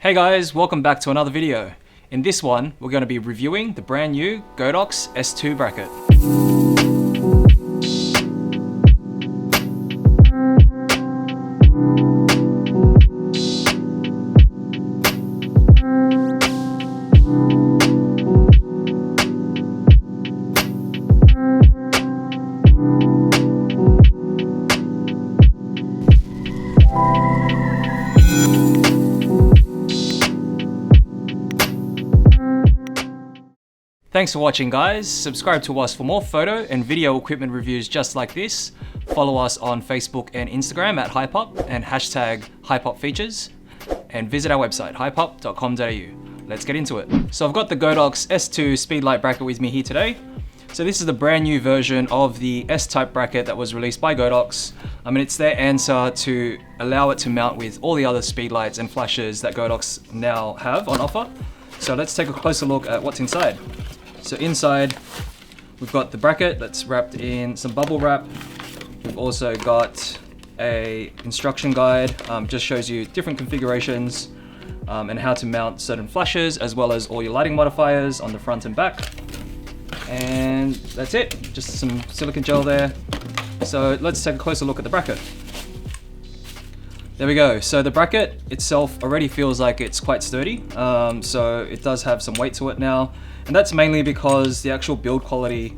Hey guys, welcome back to another video. In this one, we're going to be reviewing the brand new Godox S2 bracket. Thanks for watching guys, subscribe to us for more photo and video equipment reviews just like this. Follow us on Facebook and Instagram at Hypop and hashtag HypopFeatures, and visit our website hypop.com.au. Let's get into it. So I've got the Godox S2 Speedlite bracket with me here today. So this is the brand new version of the S-type bracket that was released by Godox. It's their answer to allow it to mount with all the other speedlights and flashes that Godox now have on offer. So let's take a closer look at what's inside. So inside, we've got the bracket that's wrapped in some bubble wrap. We've also got a instruction guide, just shows you different configurations and how to mount certain flashes, as well as all your lighting modifiers on the front and back. And that's it, just some silicone gel there. So let's take a closer look at the bracket. There we go. So the bracket itself already feels like it's quite sturdy. So it does have some weight to it now. And that's mainly because the actual build quality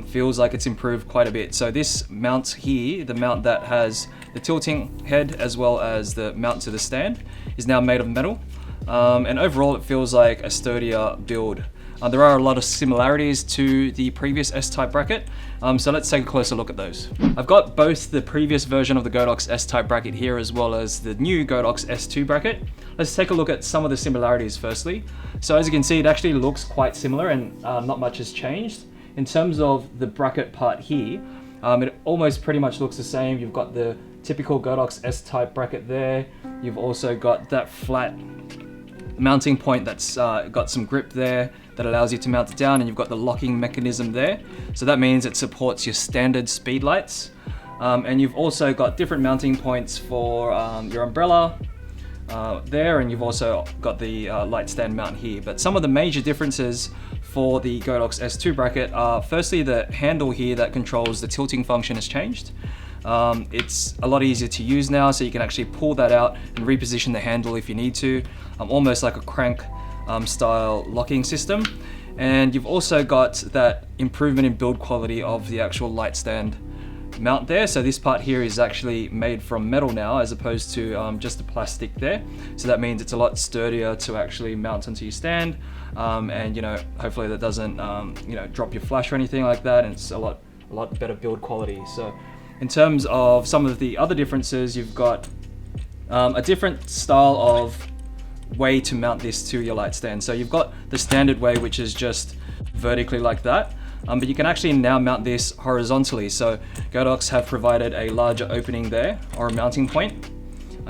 feels like it's improved quite a bit. So this mount here, the mount that has the tilting head as well as the mount to the stand, is now made of metal. And overall it feels like a sturdier build. There are a lot of similarities to the previous S-type bracket, so let's take a closer look at those. I've got both the previous version of the Godox S-type bracket here as well as the new Godox S2 bracket. Let's take a look at some of the similarities firstly. So as you can see, it actually looks quite similar and not much has changed. In terms of the bracket part here, it almost pretty much looks the same. You've got the typical Godox S-type bracket there. You've also got that flat mounting point that's got some grip there that allows you to mount it down, and you've got the locking mechanism there. So that means it supports your standard speedlights. And you've also got different mounting points for your umbrella there, and you've also got the light stand mount here. But some of the major differences for the Godox S2 bracket are firstly the handle here that controls the tilting function has changed. It's a lot easier to use now, so you can actually pull that out and reposition the handle if you need to, almost like a crank style locking system. And you've also got that improvement in build quality of the actual light stand mount there. So this part here is actually made from metal now as opposed to just the plastic there. So that means it's a lot sturdier to actually mount onto your stand, and hopefully that doesn't drop your flash or anything like that, and it's a lot better build quality. So in terms of some of the other differences, you've got a different style of way to mount this to your light stand. So you've got the standard way, which is just vertically like that, but you can actually now mount this horizontally. So Godox have provided a larger opening there, or a mounting point.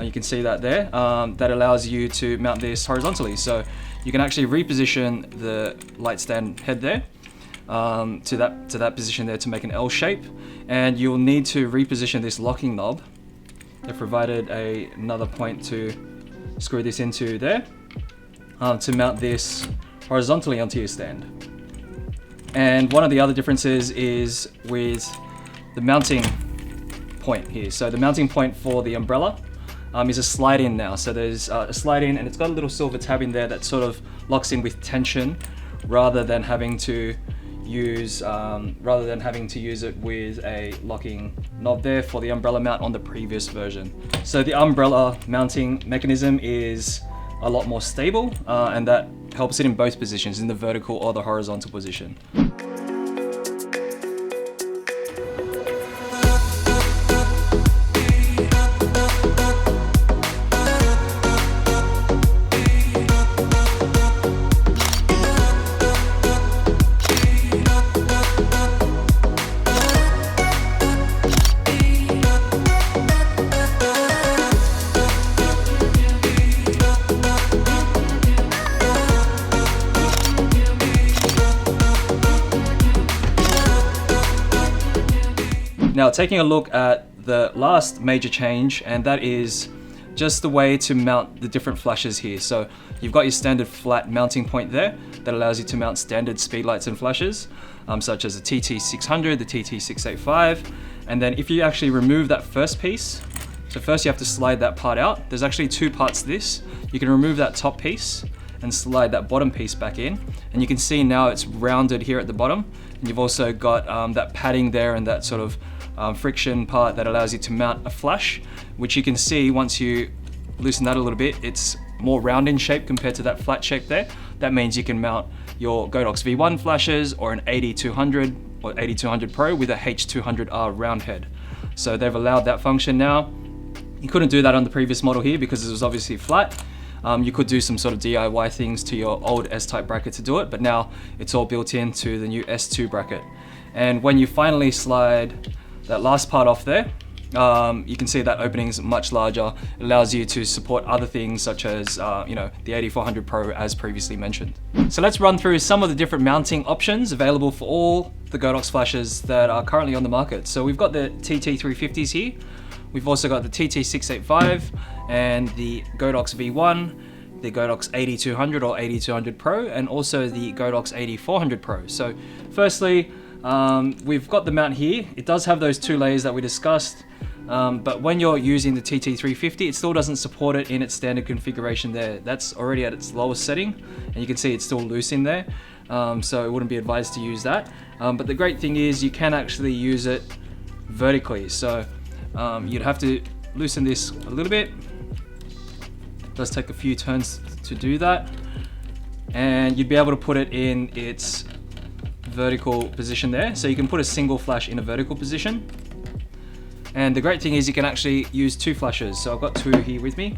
You can see that there, that allows you to mount this horizontally. So you can actually reposition the light stand head there to that position there to make an L shape, and you'll need to reposition this locking knob. They've provided another point to screw this into there to mount this horizontally onto your stand. And one of the other differences is with the mounting point here. So the mounting point for the umbrella is a slide in now. So there's a slide in, and it's got a little silver tab in there that sort of locks in with tension rather than having to use it with a locking knob there for the umbrella mount on the previous version. So the umbrella mounting mechanism is a lot more stable, and that helps it in both positions, in the vertical or the horizontal position. Now taking a look at the last major change, and that is just the way to mount the different flashes here. So you've got your standard flat mounting point there that allows you to mount standard speedlights and flashes, such as the TT600, the TT685. And then if you actually remove that first piece, so first you have to slide that part out. There's actually two parts to this. You can remove that top piece and slide that bottom piece back in. And you can see now it's rounded here at the bottom. And you've also got that padding there and that sort of friction part that allows you to mount a flash, which you can see once you loosen that a little bit, it's more round in shape compared to that flat shape there. That means you can mount your Godox V1 flashes or an 8200 or 8200 Pro with a H200R round head. So they've allowed that function now. You couldn't do that on the previous model here because it was obviously flat. You could do some sort of DIY things to your old S-type bracket to do it, but now it's all built into the new S2 bracket. And when you finally slide that last part off there, you can see that opening is much larger. It allows you to support other things such as the 8400 Pro as previously mentioned. So let's run through some of the different mounting options available for all the Godox flashes that are currently on the market. So we've got the TT350s here. We've also got the TT685 and the Godox V1, the Godox 8200 or 8200 Pro, and also the Godox 8400 Pro. So firstly, we've got the mount here. It does have those two layers that we discussed, but when you're using the TT350, it still doesn't support it in its standard configuration there. That's already at its lowest setting, and you can see it's still loose in there, so it wouldn't be advised to use that. But the great thing is you can actually use it vertically. So you'd have to loosen this a little bit. It does take a few turns to do that, and you'd be able to put it in its vertical position there. So you can put a single flash in a vertical position. And the great thing is you can actually use two flashes. So I've got two here with me.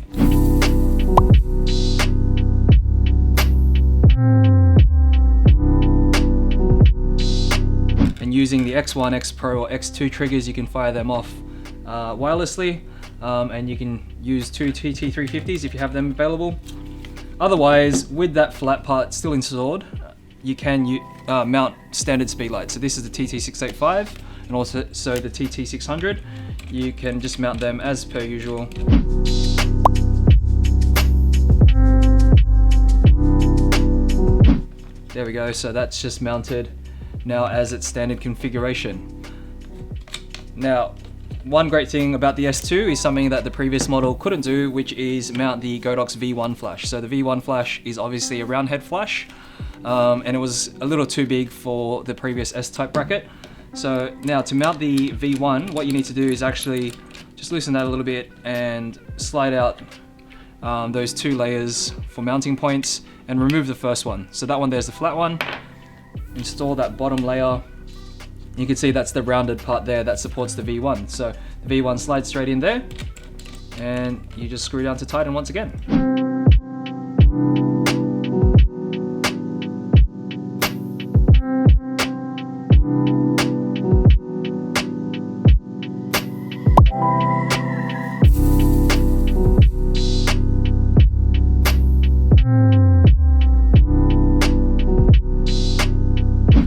And using the X1, X Pro or X2 triggers, you can fire them off wirelessly, and you can use two TT350s if you have them available. Otherwise, with that flat part still installed, you can mount standard speedlights. So this is the TT685 and also the TT600. You can just mount them as per usual. There we go, so that's just mounted now as its standard configuration. Now, one great thing about the S2 is something that the previous model couldn't do, which is mount the Godox V1 flash. So the V1 flash is obviously a round head flash, and it was a little too big for the previous S-type bracket. So now to mount the V1, what you need to do is actually just loosen that a little bit and slide out those two layers for mounting points and remove the first one. So that one there's the flat one. Install that bottom layer. You can see that's the rounded part there that supports the V1. So the V1 slides straight in there and you just screw down to tighten once again.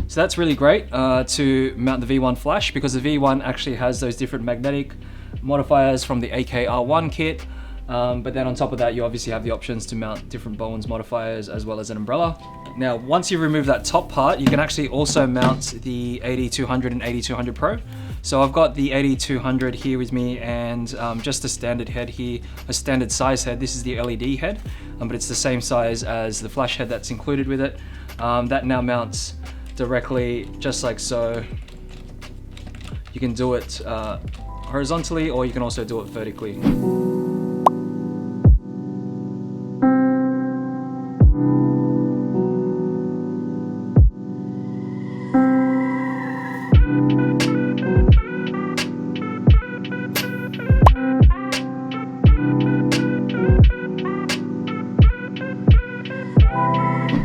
So that's really great to mount the V1 flash, because the V1 actually has those different magnetic modifiers from the AKR1 kit. But then on top of that, you obviously have the options to mount different Bowen's modifiers as well as an umbrella. Now, once you remove that top part, you can actually also mount the 8200 and 8200 Pro. So I've got the 8200 here with me, and just a standard head here, a standard size head. This is the LED head, but it's the same size as the flash head that's included with it. That now mounts directly just like so. You can do it horizontally, or you can also do it vertically.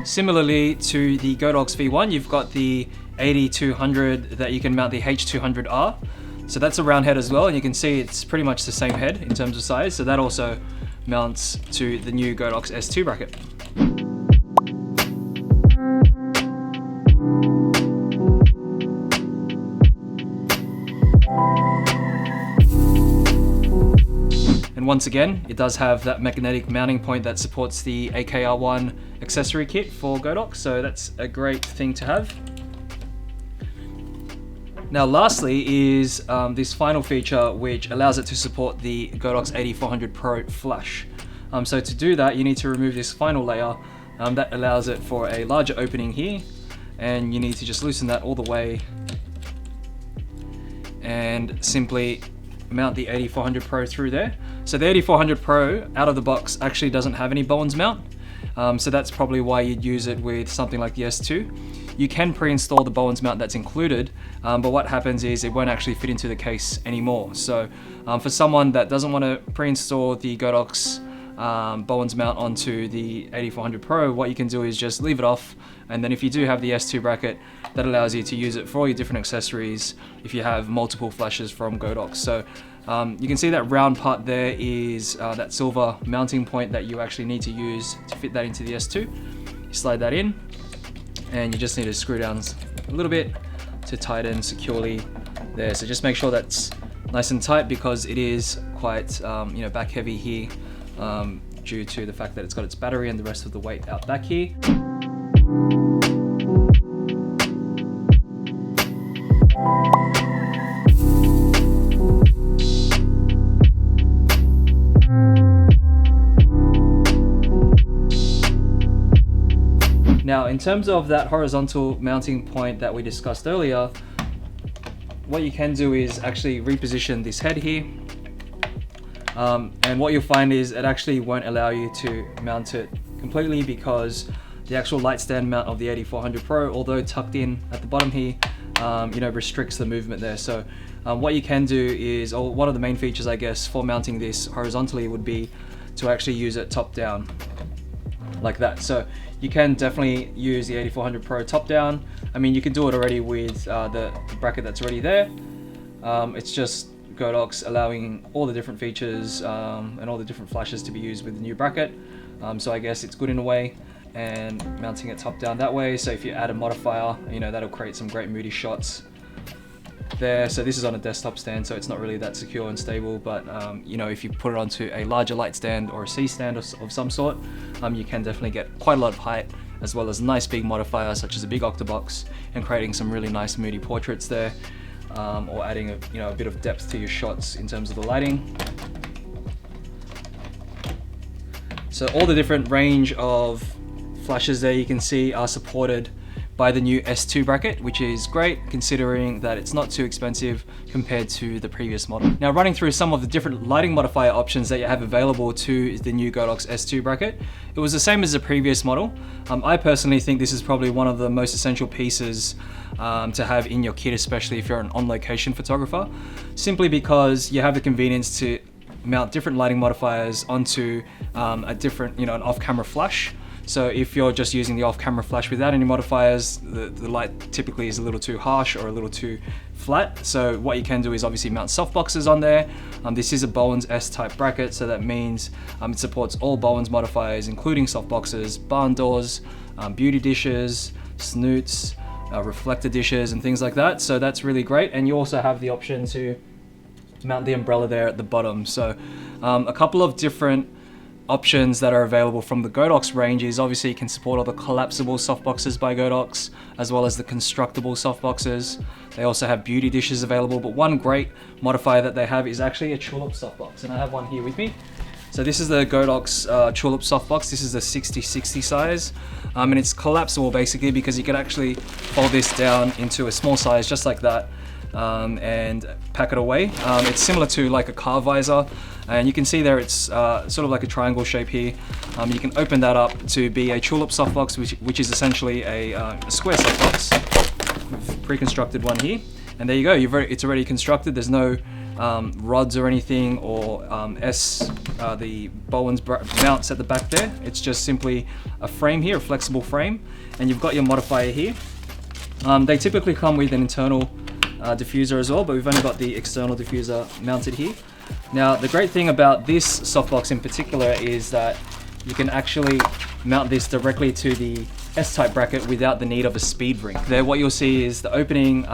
Similarly to the Godox V1, you've got the 8200 that you can mount the H200R. So that's a round head as well, and you can see it's pretty much the same head in terms of size. So that also mounts to the new Godox S2 bracket. And once again, it does have that magnetic mounting point that supports the AKR1 accessory kit for Godox, so that's a great thing to have. Now lastly is this final feature, which allows it to support the Godox 8400 Pro flash. So to do that, you need to remove this final layer that allows it for a larger opening here, and you need to just loosen that all the way and simply mount the 8400 Pro through there. So the 8400 Pro out of the box actually doesn't have any Bowen's mount, so that's probably why you'd use it with something like the S2. You can pre-install the Bowen's mount that's included, but what happens is it won't actually fit into the case anymore. So for someone that doesn't want to pre-install the Godox Bowen's mount onto the 8400 Pro, what you can do is just leave it off, and then if you do have the S2 bracket, that allows you to use it for all your different accessories if you have multiple flashes from Godox. So you can see that round part there is that silver mounting point that you actually need to use to fit that into the S2. You slide that in, and you just need to screw down a little bit to tighten securely there. So just make sure that's nice and tight, because it is quite back heavy here due to the fact that it's got its battery and the rest of the weight out back here. Now, in terms of that horizontal mounting point that we discussed earlier, what you can do is actually reposition this head here. And what you'll find is it actually won't allow you to mount it completely, because the actual light stand mount of the 8400 Pro, although tucked in at the bottom here, restricts the movement there. So what you can do is, or one of the main features, I guess, for mounting this horizontally would be to actually use it top down like that. So you can definitely use the 8400 Pro top down. I mean, you can do it already with the bracket that's already there. It's just Godox allowing all the different features and all the different flashes to be used with the new bracket. So I guess it's good in a way, and mounting it top down that way. So if you add a modifier, that'll create some great moody shots there. So this is on a desktop stand, so it's not really that secure and stable, but if you put it onto a larger light stand or a C stand of some sort, you can definitely get quite a lot of height, as well as a nice big modifier such as a big octobox, and creating some really nice moody portraits there, or adding a bit of depth to your shots in terms of the lighting. So all the different range of flashes there you can see are supported by the new S2 bracket, which is great considering that it's not too expensive compared to the previous model. Now, running through some of the different lighting modifier options that you have available to the new Godox S2 bracket, it was the same as the previous model. I personally think this is probably one of the most essential pieces to have in your kit, especially if you're an on-location photographer, simply because you have the convenience to mount different lighting modifiers onto a different, an off-camera flash. So if you're just using the off-camera flash without any modifiers, the light typically is a little too harsh or a little too flat. So what you can do is obviously mount softboxes on there. This is a Bowen's S-type bracket, so that means it supports all Bowen's modifiers, including softboxes, barn doors, beauty dishes, snoots, reflector dishes, and things like that. So that's really great. And you also have the option to mount the umbrella there at the bottom. So a couple of different options that are available from the Godox range is, obviously you can support all the collapsible softboxes by Godox, as well as the constructible softboxes. They also have beauty dishes available, but one great modifier that they have is actually a Tulip softbox, and I have one here with me. So this is the Godox Tulip softbox. This is the 60/60 size, and it's collapsible basically because you can actually fold this down into a small size just like that, and pack it away. It's similar to like a car visor, and you can see there it's sort of like a triangle shape here. You can open that up to be a Tulip softbox, which is essentially a square softbox. We've pre-constructed one here, and there you go. It's already constructed. There's no rods or anything, or the Bowen's mounts at the back there. It's just simply a frame here, a flexible frame, and you've got your modifier here. They typically come with an internal diffuser as well, but we've only got the external diffuser mounted here. Now, the great thing about this softbox in particular is that you can actually mount this directly to the S-type bracket without the need of a speed ring. There, what you'll see is the opening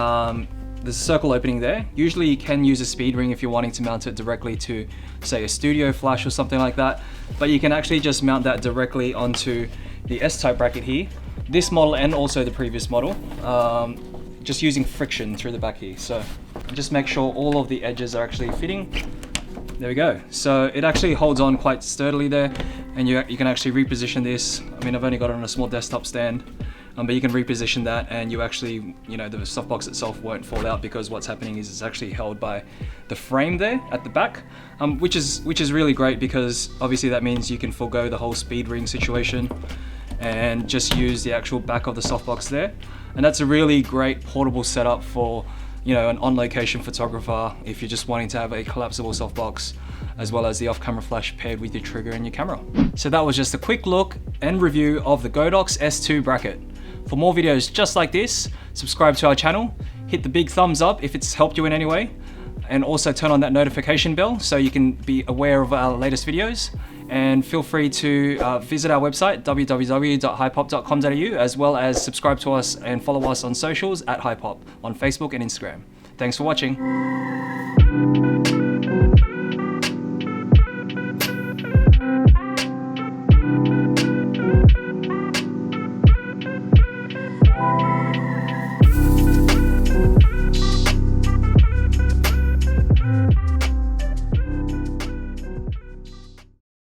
there's a circle opening there. Usually you can use a speed ring if you're wanting to mount it directly to, say, a studio flash or something like that, but you can actually just mount that directly onto the S-type bracket here. This model and also the previous model, just using friction through the back here. So just make sure all of the edges are actually fitting. There we go. So it actually holds on quite sturdily there, and you can actually reposition this. I mean, I've only got it on a small desktop stand, but you can reposition that, and you actually, you know, the softbox itself won't fall out, because what's happening is it's actually held by the frame there at the back, which is really great, because obviously that means you can forego the whole speed ring situation and just use the actual back of the softbox there. And that's a really great portable setup for, you know, an on-location photographer if you're just wanting to have a collapsible softbox as well as the off-camera flash paired with your trigger and your camera. So that was just a quick look and review of the Godox S2 bracket. For more videos just like this, subscribe to our channel, hit the big thumbs up if it's helped you in any way, and also turn on that notification bell so you can be aware of our latest videos. And feel free to visit our website, www.hypop.com.au, as well as subscribe to us and follow us on socials at Hypop on Facebook and Instagram. Thanks for watching.